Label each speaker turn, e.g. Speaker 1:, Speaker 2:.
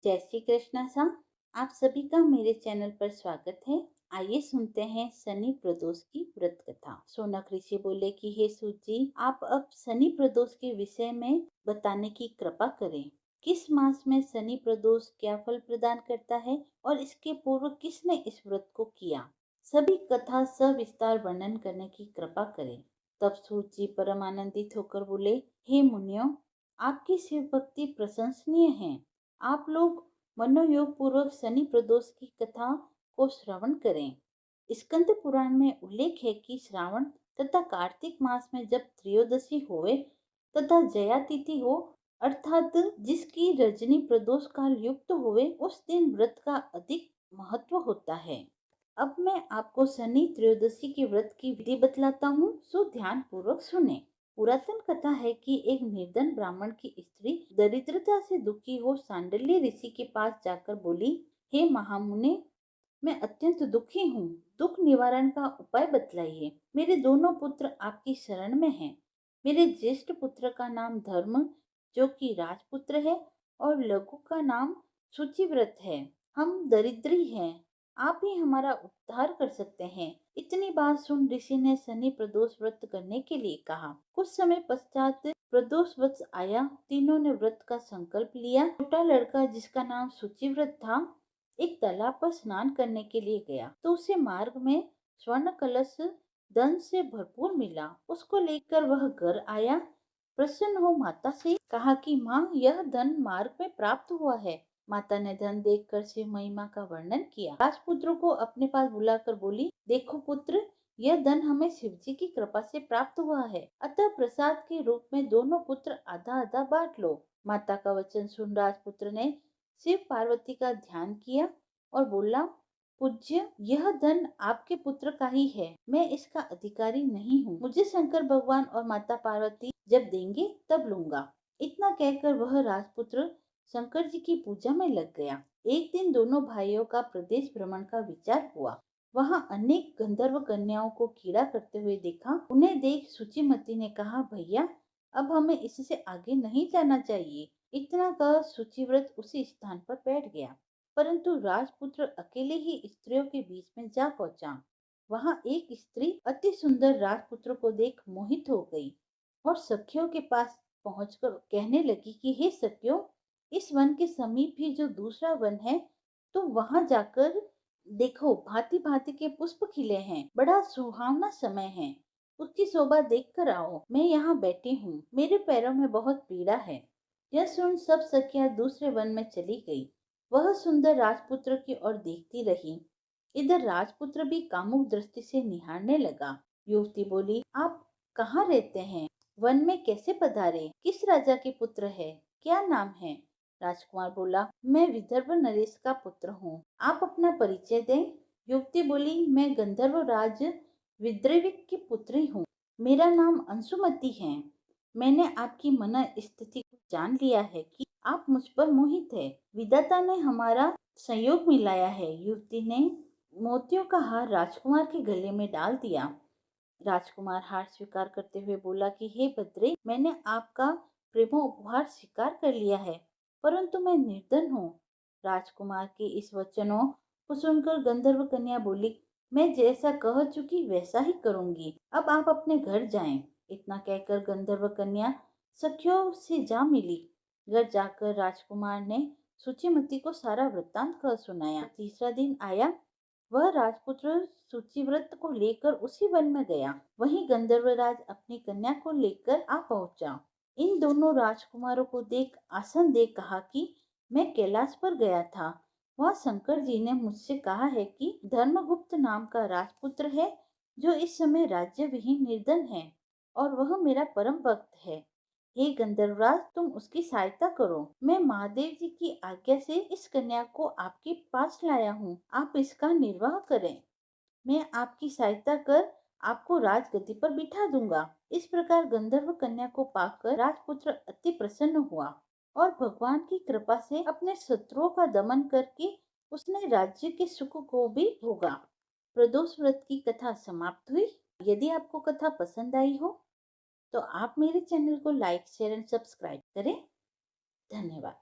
Speaker 1: जय श्री कृष्णा सा। आप सभी का मेरे चैनल पर स्वागत है। आइए सुनते हैं शनि प्रदोष की व्रत कथा। सोनक ऋषि बोले कि हे सूत जी, आप अब शनि प्रदोष के विषय में बताने की कृपा करें। किस मास में शनि प्रदोष क्या फल प्रदान करता है और इसके पूर्व किसने इस व्रत को किया, सभी कथा सविस्तार वर्णन करने की कृपा करें। तब सूत जी परम आनंदित होकर बोले, हे मुनियों, आपकी शिव भक्ति प्रशंसनीय है। आप लोग मनोयोग पूर्वक शनि प्रदोष की कथा को श्रवण करें। स्कंद पुराण में उल्लेख है कि श्रावण तथा कार्तिक मास में जब त्रयोदशी होवे तथा जया तिथि हो, अर्थात जिसकी रजनी प्रदोष काल युक्त होवे, उस दिन व्रत का अधिक महत्व होता है। अब मैं आपको शनि त्रयोदशी के व्रत की विधि बतलाता हूँ, सो ध्यान पूर्वक सुने। पुरातन कथा है कि एक निर्धन ब्राह्मण की स्त्री दरिद्रता से दुखी हो सांडल्य ऋषि के पास जाकर बोली, हे महामुने, मैं अत्यंत दुखी हूँ, दुख निवारण का उपाय बतलाइए। मेरे दोनों पुत्र आपकी शरण में हैं। मेरे ज्येष्ठ पुत्र का नाम धर्म, जो कि राजपुत्र है, और लघु का नाम शुचिव्रत है। हम दरिद्री हैं, आप ही हमारा उद्धार कर सकते हैं। इतनी बात सुन ऋषि ने शनि प्रदोष व्रत करने के लिए कहा। कुछ समय पश्चात प्रदोष व्रत आया। तीनों ने व्रत का संकल्प लिया। छोटा लड़का, जिसका नाम शुचिव्रत था, एक तालाब पर स्नान करने के लिए गया तो उसे मार्ग में स्वर्ण कलश धन से भरपूर मिला। उसको लेकर वह घर आया। प्रसन्न हो माता से कहा कि माँ, यह धन मार्ग में प्राप्त हुआ है। माता ने धन देखकर शिव महिमा का वर्णन किया। राजपुत्रों को अपने पास बुलाकर बोली, देखो पुत्र, यह धन हमें शिव जी की कृपा से प्राप्त हुआ है, अतः प्रसाद के रूप में दोनों पुत्र आधा आधा बांट लो। माता का वचन सुन राजपुत्र ने शिव पार्वती का ध्यान किया और बोला, पूज्य, यह धन आपके पुत्र का ही है, मैं इसका अधिकारी नहीं हूँ। मुझे शंकर भगवान और माता पार्वती जब देंगे तब लूंगा। इतना कहकर वह राजपुत्र शंकर जी की पूजा में लग गया। एक दिन दोनों भाइयों का प्रदेश भ्रमण का विचार हुआ। वहाँ अनेक गंधर्व कन्याओं को कीड़ा करते हुए देखा। उन्हें देख सुचिमती ने कहा, भैया, अब हमें इससे आगे नहीं जाना चाहिए। इतना कह सुचिव्रत उसी स्थान पर बैठ गया। परंतु राजपुत्र अकेले ही स्त्रियों के बीच में जा पहुंचा। वहां एक स्त्री अति सुंदर राजपुत्र को देख मोहित हो गई और सखियों के पास पहुंचकर कहने लगी कि हे सखियों, इस वन के समीप ही जो दूसरा वन है, तो वहां जाकर देखो, भांति भांति के पुष्प खिले हैं, बड़ा सुहावना समय है। उसकी शोभा देख कर आओ। मैं यहाँ बैठी हूँ, मेरे पैरों में बहुत पीड़ा है। यह सुन सब सखियां दूसरे वन में चली गई। वह सुंदर राजपुत्र की ओर देखती रही। इधर राजपुत्र भी कामुक दृष्टि से निहारने लगा। युवती बोली, आप कहाँ रहते हैं? वन में कैसे पधारे? किस राजा के पुत्र है? क्या नाम है? राजकुमार बोला, मैं विदर्भ नरेश का पुत्र हूँ। आप अपना परिचय दें। युवती बोली, मैं गंधर्व राज विद्रविक की पुत्री हूँ। मेरा नाम अंशुमती है। मैंने आपकी मन स्थिति को जान लिया है कि आप मुझ पर मोहित है। विधाता ने हमारा संयोग मिलाया है। युवती ने मोतियों का हार राजकुमार के गले में डाल दिया। राजकुमार हार स्वीकार करते हुए बोला कि हे भद्रे, मैंने आपका प्रेमो उपहार स्वीकार कर लिया है, परंतु मैं निर्धन हूँ। राजकुमार के इस वचनों को सुनकर गंधर्व कन्या बोली, मैं जैसा कह चुकी वैसा ही करूंगी। अब आप अपने घर जाएं। इतना कहकर गंधर्व कन्या सखियों से जा मिली। घर जाकर राजकुमार ने सुचिमती को सारा वृत्तांत कह सुनाया। तीसरा दिन आया। वह राजपुत्र सूचीव्रत को लेकर उसी वन में गया। वहीं गंधर्वराज अपनी कन्या को लेकर आ पहुंचा। इन दोनों राजकुमारों को देख आसन दे कहा कि मैं कैलाश पर गया था। वहाँ शंकर जी ने मुझसे कहा है कि धर्मगुप्त नाम का राजपुत्र है, जो इस समय राज्य विहीन निर्धन है, और वह मेरा परम भक्त है। हे गंधर्वराज, तुम उसकी सहायता करो। मैं महादेव जी की आज्ञा से इस कन्या को आपके पास लाया हूँ। आप इसका निर्वाह करें। मैं आपकी सहायता कर आपको राजगद्दी पर बिठा दूंगा। इस प्रकार गंधर्व कन्या को पाकर राजपुत्र अति प्रसन्न हुआ और भगवान की कृपा से अपने शत्रुओं का दमन करके उसने राज्य के सुख को भी भोगा। प्रदोष व्रत की कथा समाप्त हुई। यदि आपको कथा पसंद आई हो तो आप मेरे चैनल को लाइक, शेयर एंड सब्सक्राइब करें। धन्यवाद।